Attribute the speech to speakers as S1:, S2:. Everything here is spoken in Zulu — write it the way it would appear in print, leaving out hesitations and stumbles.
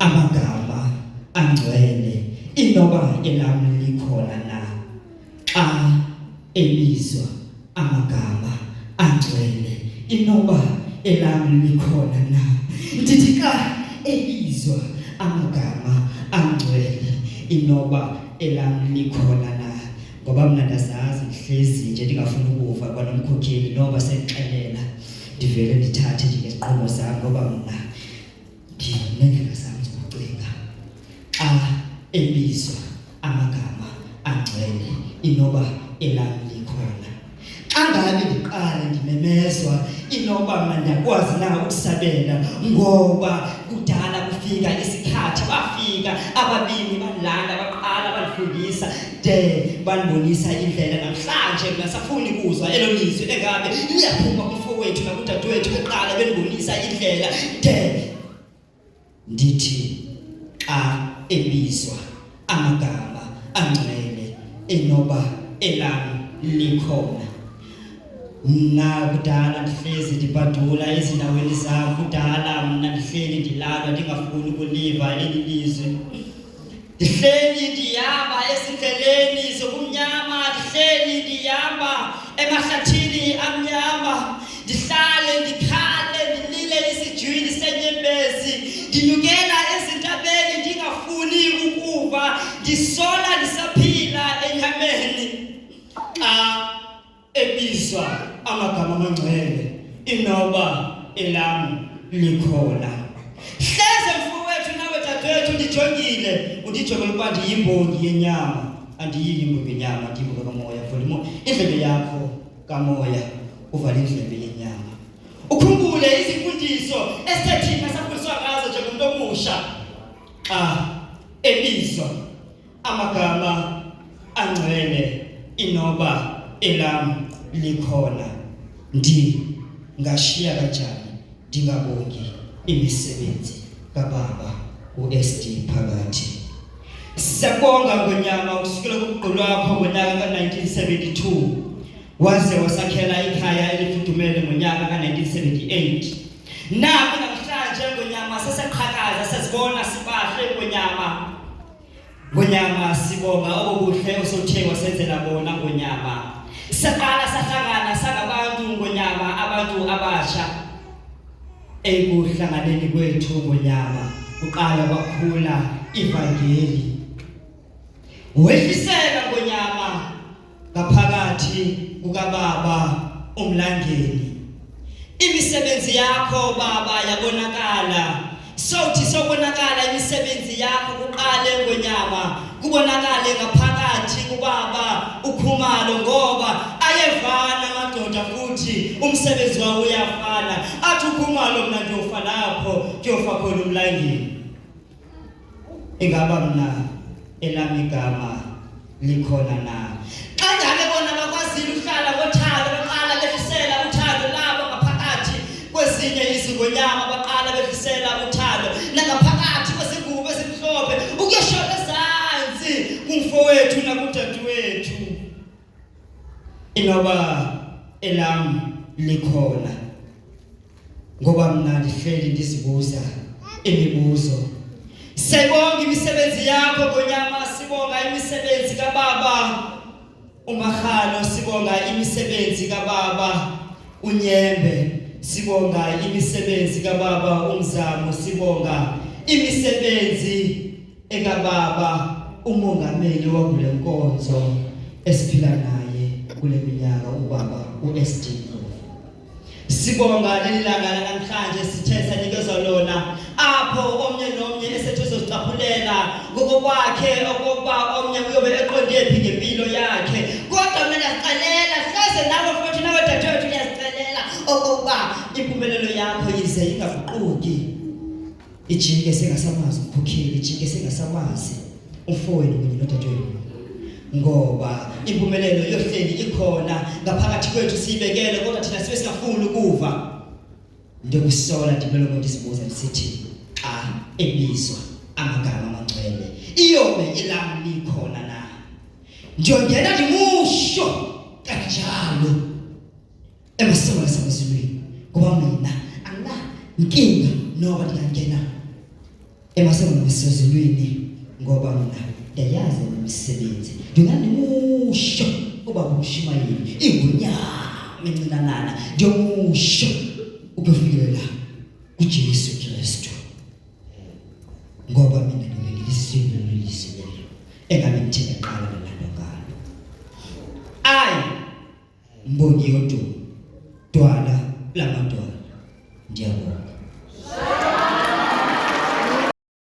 S1: amagama angcwele inoba elami likhona na xa ebizwa amagama angcwele inoba elami likhona na ndithi xa ebizwa amagama angcwele inoba elami likhona na ngoba mina ndazazi ngihlezi nje ndingafuni ukuva kwanomkhokheli noba sexelela ndivele ndithathe nje ngeziqomo zami ngoba mina ndinendlela zami zokucinga xa ebizwa amagama angcwele inoba elami likhona xa ngabe ndiqala ndimemezwa inoba mina ndiyakwazi na ukusabela ngoba kudala kufika isikhathi bafika ababini balanda baqala balifundisa de banibonisa indlela namhlanje mina safuni kuzwa elolizwi engabe liyaphuma kumfowethu nakudadewethu beqala benibonisa indlela de ndithi xa ebizwa amagama angcwele enoba elami likhona mna kudala ndihlezi ndibadula ezindaweni zami kudala mna ndihleli ndilalwa ndingafuni ukuliva elilizwi ndihleli ndihamba ezindleleni zobumnyama ndihleli ndihamba emahlathini amnyama ndihlale ndikhale ndilile isijwini senyembezi ndinyukela ezintabeni ndingafuni ukuva ndisola ndisaphila enyameni xa ebizwa amagama amangcwele inoba elami likhona hleze mfowethu nawe dadewethu ndijongile undijongela ukuba ndiyimbongi yenyama andiyiyi imbongi yenyama ndiyimbongi kamoya volume indlebe yakho kamoya uvale indlebe yenyama ukhumbule izifundiso esithina safundiswa ngazo njengomuntu omusha xa ebizwa amagama angcwele inoba elami likhona ngashiya kanjani ndingabongi imisebenzi kababa uSD Phakathi siyabonga ngonyama ukusukela kuqolo wakho ngonyaka ka1972 waze wasakhela ikhaya elifudumele ngonyaka ka1978 naku namhlanje ngonyama sesaqhakaza sesibona sibahle ngonyama sibonga okuhle osothe wasenzela bona ngonyama saqala sahlangana sangabantu ngonyama abantu abasha ekuhlanganeni kwethu ngonyama uqala kwakhula ivangeli wehliseka ngonyama ngaphakathi kukaBaba uMlangeni imisebenzi yakho baba yabonakala sothi sobonakala imisebenzi yakho kuqale ngonyama kubonakale ngaphakathi kuBaba uKhumalo ngoba ayevana amadoda futhi umsebenzi wawo uyafana athi uKhumalo mina ngiyofa lapho kuyofa khona uMlangeni ingaba mina elami igama likhona na kanjalo bona bakwazile uhlala kothando baqala behlisela uthando labo ngaphakathi kwezinye izingonyama baqala behlisela uthando nangaphakathi kwezingubo ezimhlophe ukuyashona ezansi kumfowethu nakudadewethu inoba elami likhona ngoba mina ndihleli ndizibuza imibuzo sibonga imisebenzi yakho ngonyama sibonga imisebenzi kaBaba uMahalo sibonga imisebenzi kaBaba uNyembe sibonga imisebenzi kaBaba uMzamo sibonga imisebenzi ekaBaba umongameli wakule nkonzo esiphila naye kule minyaka ubaba uSD sibonga leli langa namhlanje sithe sanikezwa lona apho omnye nomnye esethozozicapulela ngokwakhe okokuba omnye uyobe eqonde phi ngempilo yakhe kodwa mina sicalela hleze nawe futhi nawe dadewethu uyazicelela okokuba impumelelo yakho yize ingaguquki ijike sengasamazi ukukhokhela ijike sengasamazi umfowenu kunye nodadewethu ngoba impumelelo yohleli ikhona ngaphakathi kwethu siyibekele kodwa thina sibe singafuni ukuva ndokusola ndimelo ngisibuza lisithi xa ebizwa amagama amangcwele iyobe elami likhona na njongena ndimusho kanjalo emasola samazulwini ngoba mina angina inkinga noba ndiyangena emasengisezulwini ngoba mina ndiyazi umsebenzi ndingandimusho ubaba uMshumayeli ingunyama encinanana njengomusho ubefikelela kuJesu Kristu ngoba mina ngilizisile leliselelo engabe ngithina qala nalando ngalo ayi mbongi yodumo dwala lamadwala ndiyabona